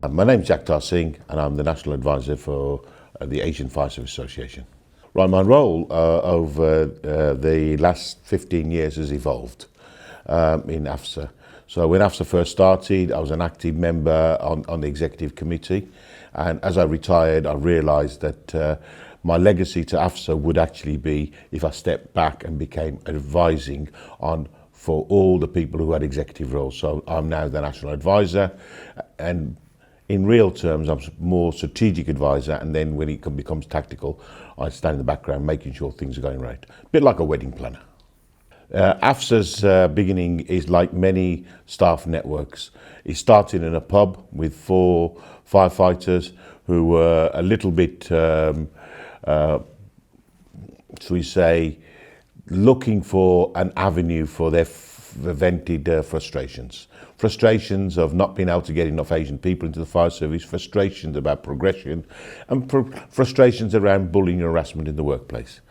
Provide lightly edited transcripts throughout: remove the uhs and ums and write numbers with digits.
My name's Singh and I'm the National Advisor for the Asian Fire Service Association. Right, my role over the last 15 years has evolved in AFSA. So when AFSA first started, I was an active member on the executive committee, and as I retired I realised that my legacy to AFSA would actually be if I stepped back and became advising on for all the people who had executive roles. So I'm now the National Advisor, and in real terms I'm more strategic advisor, and then when it becomes tactical I stand in the background making sure things are going right. A bit like a wedding planner. AFSA's beginning is like many staff networks. It started in a pub with 4 firefighters who were a little bit, shall we say, looking for an avenue for their vented frustrations. Frustrations of not being able to get enough Asian people into the fire service, frustrations about progression, and frustrations around bullying and harassment in the workplace.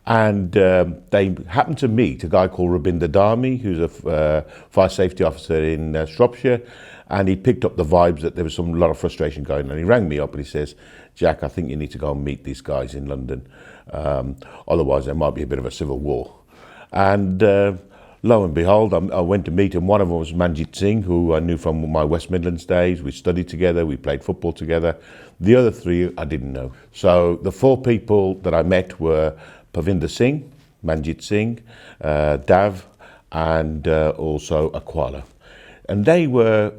And they happened to meet a guy called Rabinder Dharmi, who's a fire safety officer in Shropshire, and he picked up the vibes that there was a lot of frustration going on. And he rang me up and he says, "Jack, I think you need to go and meet these guys in London. Otherwise there might be a bit of a civil war." And lo and behold, I went to meet him. One of them was Singh, who I knew from my West Midlands days. We studied together, we played football together. The other 3 I didn't know. So the 4 people that I met were Singh, Manjit Singh, Dav, and also Aquala. And they were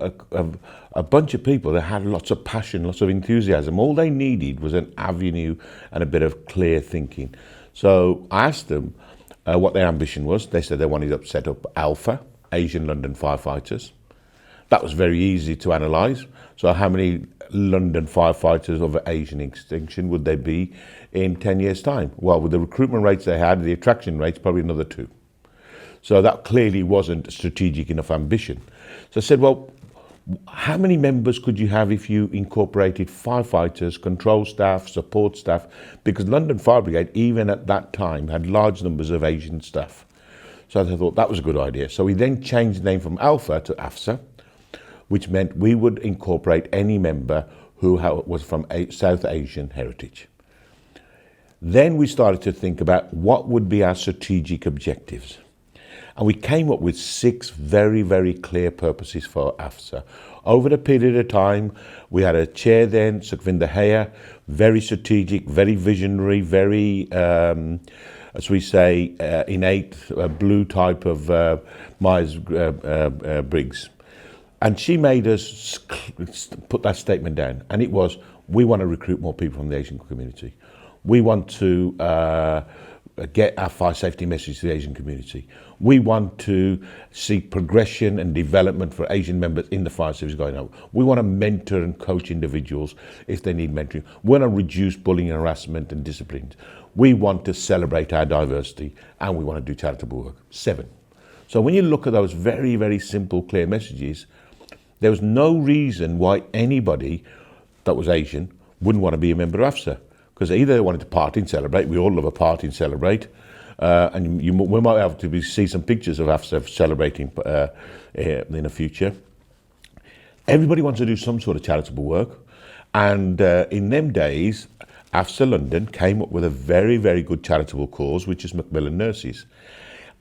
a bunch of people that had lots of passion, lots of enthusiasm. All they needed was an avenue and a bit of clear thinking. So I asked them what their ambition was. They said they wanted to set up AFSA, Asian London Firefighters. That was very easy to analyse. So how many London firefighters of Asian extinction would there be in 10 years' time? Well, with the recruitment rates they had, the attraction rates, probably another 2. So that clearly wasn't a strategic enough ambition. So I said, well, how many members could you have if you incorporated firefighters, control staff, support staff? Because London Fire Brigade, even at that time, had large numbers of Asian staff. So I thought that was a good idea. So we then changed the name from Alpha to AFSA, which meant we would incorporate any member who was from South Asian heritage. Then we started to think about what would be our strategic objectives. And we came up with 6 very, very clear purposes for AFSA. Over the period of time, we had a chair then, Sukhvinder Haya, very strategic, very visionary, very, as we say, innate, blue type of Myers-Briggs. And she made us put that statement down. And it was, we want to recruit more people from the Asian community. We want to get our fire safety message to the Asian community. We want to see progression and development for Asian members in the fire service going on. We want to mentor and coach individuals if they need mentoring. We want to reduce bullying and harassment and disciplines. We want to celebrate our diversity, and we want to do charitable work. 7. So when you look at those very, very simple, clear messages, there was no reason why anybody that was Asian wouldn't want to be a member of AFSA. Because either they wanted to party and celebrate, we all love a party and celebrate, and we might have to see some pictures of AFSA celebrating in the future. Everybody wants to do some sort of charitable work, and in them days, AFSA London came up with a very, very good charitable cause, which is Macmillan Nurses.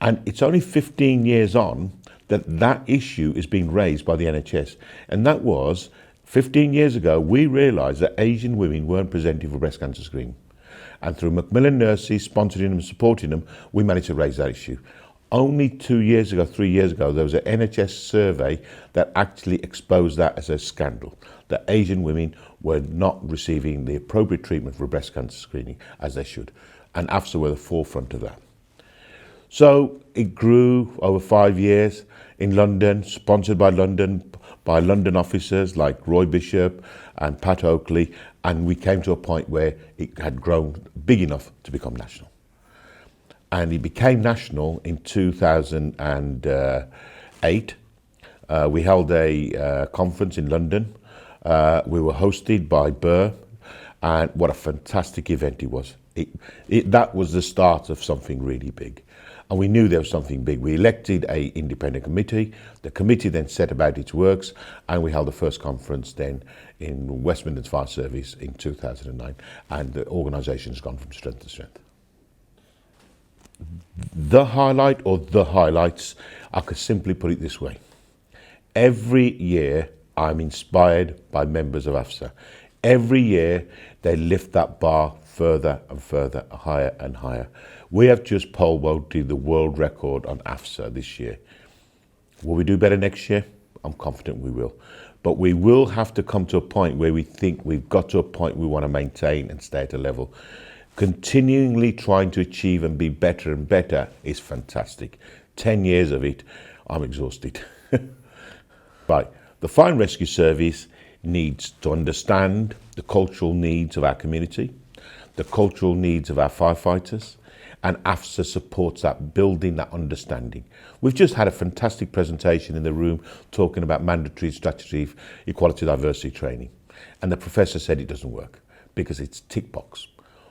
And it's only 15 years on that issue is being raised by the NHS, and that was 15 years ago, we realised that Asian women weren't presenting for breast cancer screening. And through Macmillan Nurses sponsoring them and supporting them, we managed to raise that issue. Only 3 years ago, there was an NHS survey that actually exposed that as a scandal, that Asian women were not receiving the appropriate treatment for breast cancer screening as they should. And AFSA were the forefront of that. So it grew over 5 years in London, sponsored by London officers like Roy Bishop and Pat Oakley, and we came to a point where it had grown big enough to become national. And it became national in 2008. We held a conference in London. We were hosted by Burr, and what a fantastic event it was. That was the start of something really big. And we knew there was something big. We elected an independent committee. The committee then set about its works, and we held the first conference then in West Midlands Fire Service in 2009, and the organisation has gone from strength to strength. The highlight, or the highlights, I could simply put it this way. Every year I'm inspired by members of AFSA. Every year they lift that bar further and further, higher and higher. We have just pole vaulted the world record on AFSA this year. Will we do better next year? I'm confident we will. But we will have to come to a point where we think we've got to a point we want to maintain and stay at a level. Continually trying to achieve and be better and better is fantastic. 10 years of it, I'm exhausted. Right, the Fire and Rescue Service needs to understand the cultural needs of our community, the cultural needs of our firefighters, and AFSA supports that, building that understanding. We've just had a fantastic presentation in the room talking about mandatory statutory equality diversity training, and the professor said it doesn't work because it's tick box.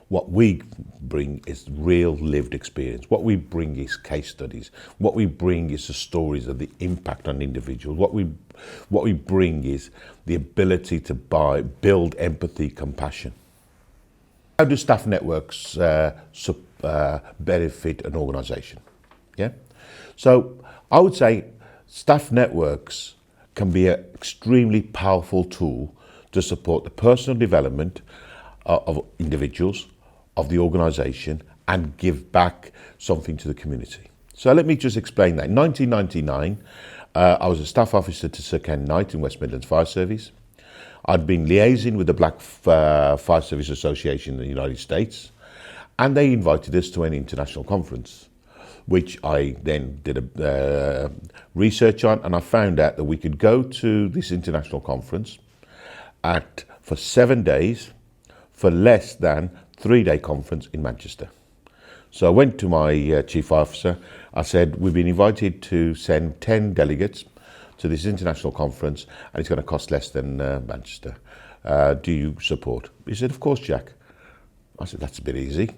What we bring is real lived experience. What we bring is case studies. What we bring is the stories of the impact on individuals. What we bring is the ability to build empathy, compassion. How do staff networks benefit an organisation? Yeah, so I would say staff networks can be an extremely powerful tool to support the personal development of individuals, of the organisation, and give back something to the community. So let me just explain that. In 1999, I was a staff officer to Sir Ken Knight in West Midlands Fire Service. I'd been liaising with the Black Fire Service Association in the United States, and they invited us to an international conference, which I then did a research on, and I found out that we could go to this international conference for 7 days for less than 3-day conference in Manchester. So I went to my chief officer. I said, we've been invited to send 10 delegates to this international conference, and it's going to cost less than Manchester. Do you support? He said, of course, Jack. I said, that's a bit easy.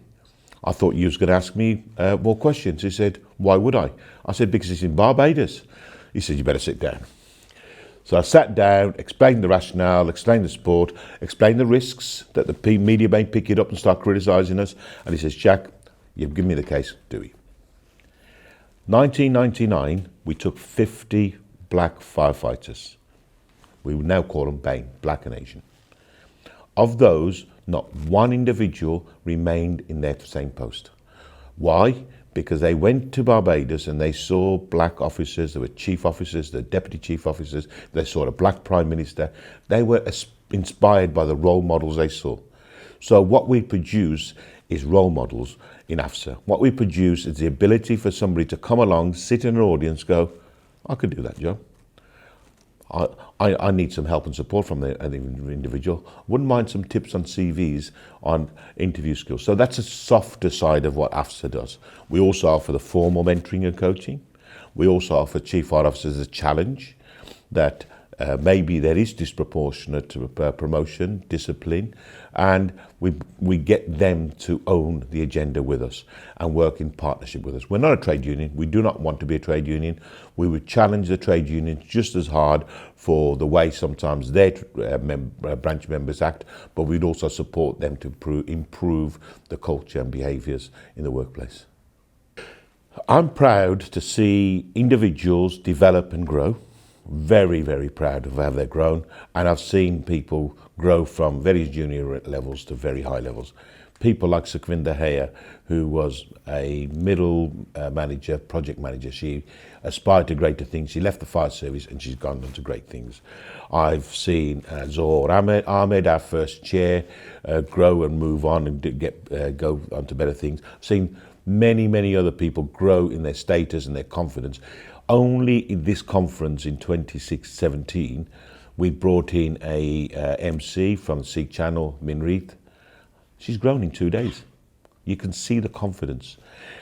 I thought you was going to ask me more questions. He said, why would I? I said, because it's in Barbados. He said, you better sit down. So I sat down, explained the rationale, explained the support, explained the risks that the media may pick it up and start criticising us. And he says, Jack, you've given me the case, do it. 1999, we took 50 black firefighters. We would now call them BAME, Black and Asian. Of those, not one individual remained in their same post. Why? Because they went to Barbados and they saw black officers, there were chief officers, the deputy chief officers, they saw a black prime minister. They were inspired by the role models they saw. So what we produce is role models in AFSA. What we produce is the ability for somebody to come along, sit in an audience, go, I could do that job. I need some help and support from the individual. Wouldn't mind some tips on CVs, on interview skills. So that's a softer side of what AFSA does. We also offer the formal mentoring and coaching. We also offer chief fire officers a challenge that maybe there is disproportionate promotion, discipline, and we get them to own the agenda with us and work in partnership with us. We're not a trade union. We do not want to be a trade union. We would challenge the trade unions just as hard for the way sometimes their branch members act, but we'd also support them to improve the culture and behaviours in the workplace. I'm proud to see individuals develop and grow. Very, very proud of how they've grown, and I've seen people grow from very junior levels to very high levels. People like Sukhvinder Haya, who was a middle manager, project manager. She aspired to greater things. She left the fire service and she's gone on to great things. I've seen Zohar Ahmed, our first chair, grow and move on and go on to better things. I've seen many, many other people grow in their status and their confidence. Only in this conference in 2017, we brought in a MC from the Sikh channel, Minreet. She's grown in 2 days. You can see the confidence.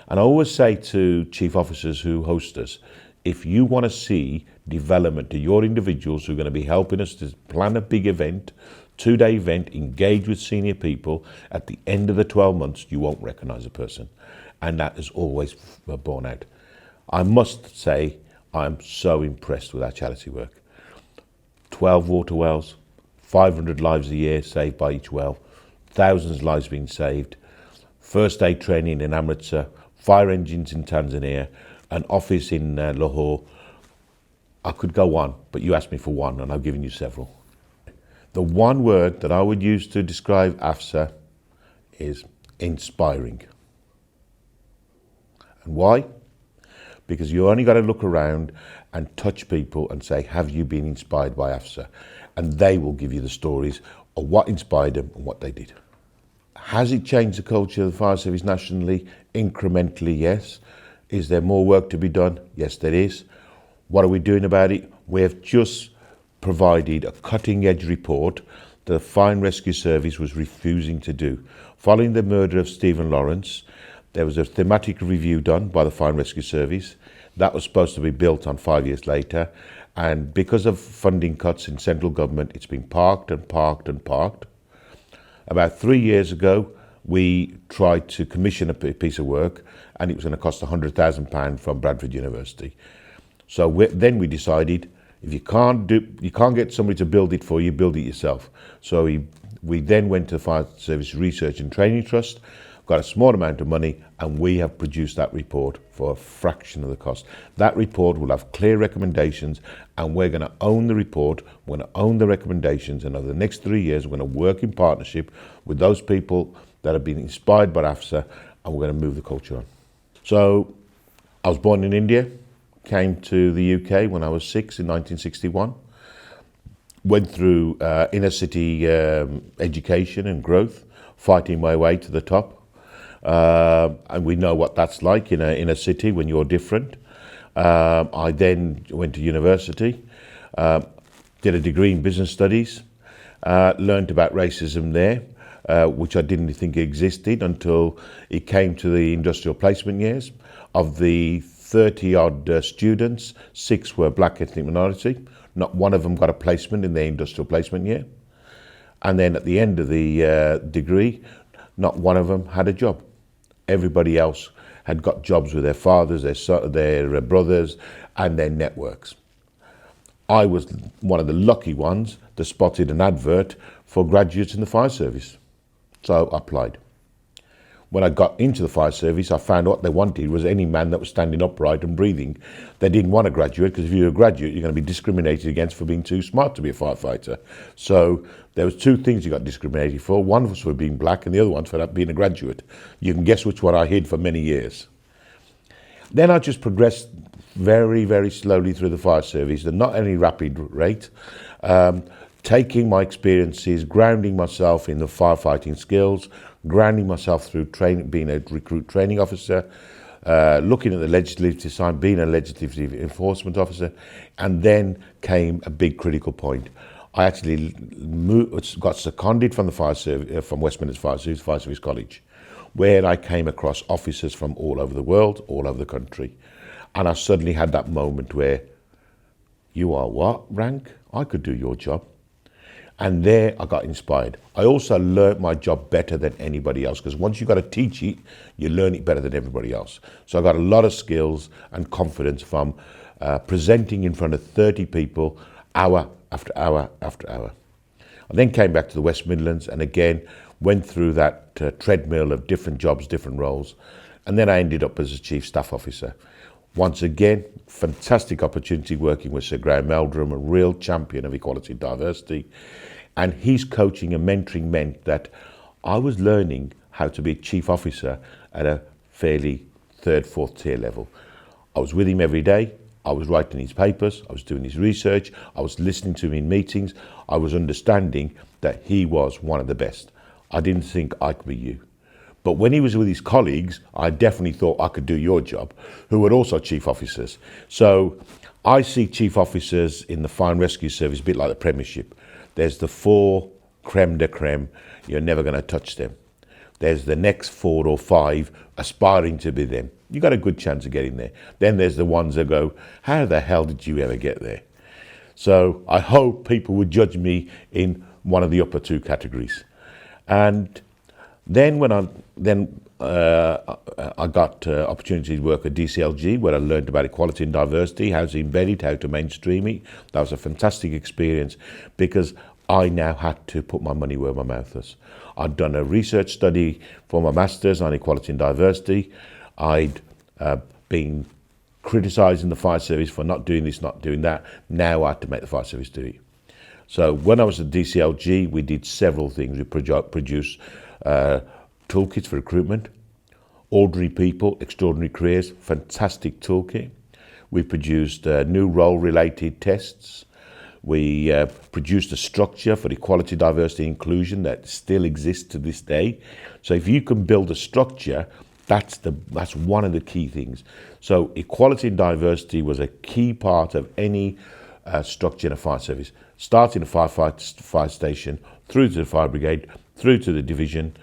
And I always say to chief officers who host us, if you want to see development to your individuals who are going to be helping us to plan a big event, 2-day event, engage with senior people. At the end of the 12 months, you won't recognise a person. And that is always borne out. I must say, I'm so impressed with our charity work. 12 water wells, 500 lives a year saved by each well, thousands of lives being saved, first aid training in Amritsar, fire engines in Tanzania, an office in Lahore. I could go on, but you asked me for one and I've given you several. The one word that I would use to describe AFSA is inspiring. And why? Because you only got to look around and touch people and say, have you been inspired by AFSA? And they will give you the stories of what inspired them and what they did. Has it changed the culture of the fire service nationally? Incrementally, yes. Is there more work to be done? Yes, there is. What are we doing about it? We have just provided a cutting-edge report that the Fire and Rescue Service was refusing to do. Following the murder of Stephen Lawrence, there was a thematic review done by the Fire and Rescue Service. That was supposed to be built on 5 years later. And because of funding cuts in central government, it's been parked and parked and parked. About 3 years ago, we tried to commission a piece of work, and it was going to cost £100,000 from Bradford University. So then we decided, if you can't get somebody to build it for you, build it yourself. So we then went to the Fire Service Research and Training Trust, got a small amount of money, and we have produced that report for a fraction of the cost. That report will have clear recommendations, and we're going to own the report, we're going to own the recommendations, and over the next 3 years, we're going to work in partnership with those people that have been inspired by AFSA, and we're going to move the culture on. So, I was born in India, came to the UK when I was 6 in 1961, went through inner city education and growth, fighting my way to the top. And we know what that's like in a city when you're different. I then went to university, did a degree in business studies, learned about racism there, which I didn't think existed until it came to the industrial placement years. Of the 30-odd students, 6 were black ethnic minority. Not one of them got a placement in their industrial placement year. And then at the end of the degree, not one of them had a job. Everybody else had got jobs with their fathers, their brothers, and their networks. I was one of the lucky ones that spotted an advert for graduates in the fire service. So I applied. When I got into the fire service, I found what they wanted was any man that was standing upright and breathing. They didn't want a graduate, because if you're a graduate, you're going to be discriminated against for being too smart to be a firefighter. So there was 2 things you got discriminated for. One was for being black, and the other one for being a graduate. You can guess which one I hid for many years. Then I just progressed very, very slowly through the fire service, and not any rapid rate, taking my experiences, grounding myself in the firefighting skills, grounding myself through training, being a recruit training officer, looking at the legislative side, being a legislative enforcement officer, and then came a big critical point. I actually got seconded from the fire service, from West Midlands Fire Service College, where I came across officers from all over the world, all over the country, and I suddenly had that moment where, you are what rank? I could do your job. And there I got inspired. I also learnt my job better than anybody else, because once you've got to teach it, you learn it better than everybody else. So I got a lot of skills and confidence from presenting in front of 30 people, hour after hour after hour. I then came back to the West Midlands and again went through that treadmill of different jobs, different roles. And then I ended up as a Chief Staff Officer. Once again, fantastic opportunity working with Sir Graham Meldrum, a real champion of equality and diversity. And his coaching and mentoring meant that I was learning how to be a chief officer at a fairly 3rd, 4th tier level. I was with him every day. I was writing his papers. I was doing his research. I was listening to him in meetings. I was understanding that he was one of the best. I didn't think I could be you. But when he was with his colleagues, I definitely thought I could do your job, who were also chief officers. So I see chief officers in the Fire and Rescue Service a bit like the Premiership. There's the 4 creme de creme, you're never going to touch them. There's the next 4 or 5 aspiring to be them. You got a good chance of getting there. Then there's the ones that go, how the hell did you ever get there? So I hope people would judge me in one of the upper two categories. And then when I got opportunity to work at DCLG, where I learned about equality and diversity, how to embed it, how to mainstream it. That was a fantastic experience because I now had to put my money where my mouth was. I'd done a research study for my master's on equality and diversity. I'd been criticising the fire service for not doing this, not doing that. Now I had to make the fire service do it. So when I was at DCLG, we did several things. We produced toolkits for recruitment, ordinary people, extraordinary careers, fantastic toolkit. We produced new role-related tests. We produced a structure for equality, diversity, inclusion that still exists to this day. So if you can build a structure, that's one of the key things. So equality and diversity was a key part of any structure in a fire service, starting a fire station, through to the fire brigade, through to the division,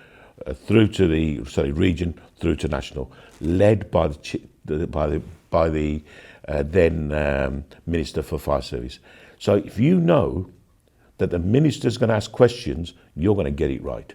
through to the region, through to national, led by the then Minister for Fire Service. So if you know that the minister's going to ask questions, you're going to get it right.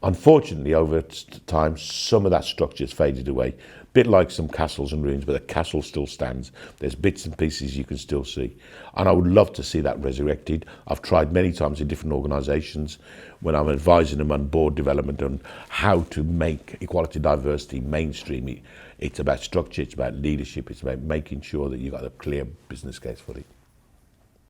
Unfortunately, over time, some of that structure has faded away. A bit like some castles and ruins, but the castle still stands. There's bits and pieces you can still see. And I would love to see that resurrected. I've tried many times in different organisations when I'm advising them on board development on how to make equality, diversity mainstream. It's about structure, it's about leadership, it's about making sure that you've got a clear business case for it.